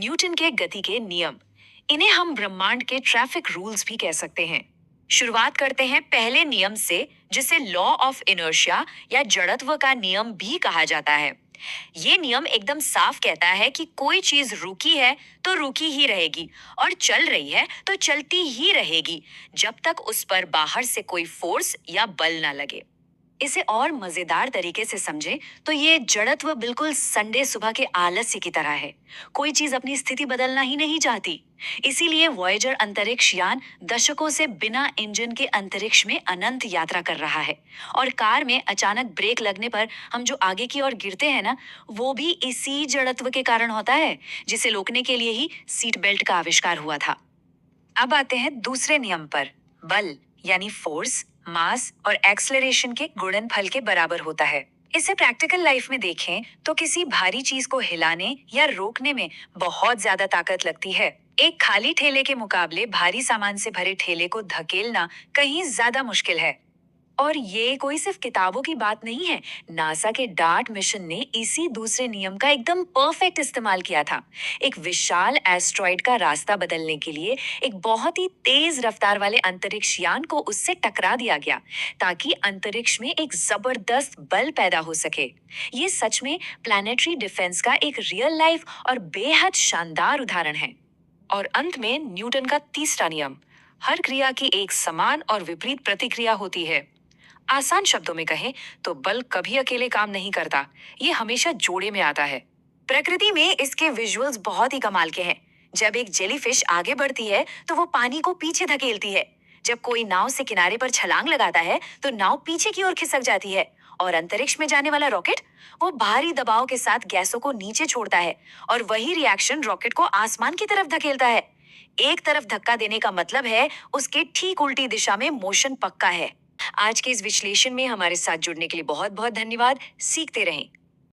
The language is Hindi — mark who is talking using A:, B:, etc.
A: न्यूटन के गति के नियम, इन्हें हम ब्रह्मांड के ट्रैफिक रूल्स भी कह सकते हैं। शुरुआत करते हैं पहले नियम से, जिसे लॉ ऑफ इनर्शिया या जड़त्व का नियम भी कहा जाता है। ये नियम एकदम साफ कहता है कि कोई चीज रुकी है तो रुकी ही रहेगी, और चल रही है तो चलती ही रहेगी, जब तक उस पर बाहर से कोई फोर्स या बल ना लगे। इसे और मजेदार तरीके से समझें तो ये जड़त्व बिल्कुल संडे सुबह के आलस्य की तरह है। कोई चीज अपनी स्थिति बदलना ही नहीं चाहती। इसीलिए वॉयेजर अंतरिक्ष यान दशकों से बिना इंजन के अंतरिक्ष में अनंत यात्रा कर रहा है। और कार में अचानक ब्रेक लगने पर हम जो आगे की ओर गिरते हैं ना, वो भी इसी जड़त्व के कारण होता है, जिसे रोकने के लिए ही सीट बेल्ट का आविष्कार हुआ था। अब आते हैं दूसरे नियम पर। बल यानी फोर्स मास और एक्सलरेशन के गुणनफल के बराबर होता है। इसे प्रैक्टिकल लाइफ में देखें तो किसी भारी चीज को हिलाने या रोकने में बहुत ज्यादा ताकत लगती है। एक खाली ठेले के मुकाबले भारी सामान से भरे ठेले को धकेलना कहीं ज्यादा मुश्किल है। और ये कोई सिर्फ किताबों की बात नहीं है। नासा के डार्ट मिशन ने इसी दूसरे नियम का एकदम परफेक्ट इस्तेमाल किया था। एक विशाल एस्ट्रॉइड का रास्ता बदलने के लिए एक बहुत ही तेज रफ्तार वाले अंतरिक्ष यान को उससे टकरा दिया गया, ताकि अंतरिक्ष में एक जबरदस्त बल पैदा हो सके। ये सच में प्लैनेटरी डिफेंस का एक रियल लाइफ और बेहद शानदार उदाहरण है। और अंत में न्यूटन का तीसरा नियम, हर क्रिया की एक समान और विपरीत प्रतिक्रिया होती है। आसान शब्दों में कहें तो बल कभी अकेले काम नहीं करता, ये हमेशा जोड़े में आता है। प्रकृति में इसके विजुअल्स बहुत ही कमाल के हैं। जब एक जेलीफिश आगे बढ़ती है तो वो पानी को पीछे धकेलती है। जब कोई नाव से किनारे पर छलांग लगाता है तो नाव पीछे की ओर खिसक जाती है। और अंतरिक्ष में जाने वाला रॉकेट, वो भारी दबाव के साथ गैसों को नीचे छोड़ता है, और वही रिएक्शन रॉकेट को आसमान की तरफ धकेलता है। एक तरफ धक्का देने का मतलब है उसके ठीक उल्टी दिशा में मोशन पक्का है। आज के इस विश्लेषण में हमारे साथ जुड़ने के लिए बहुत बहुत धन्यवाद। सीखते रहें।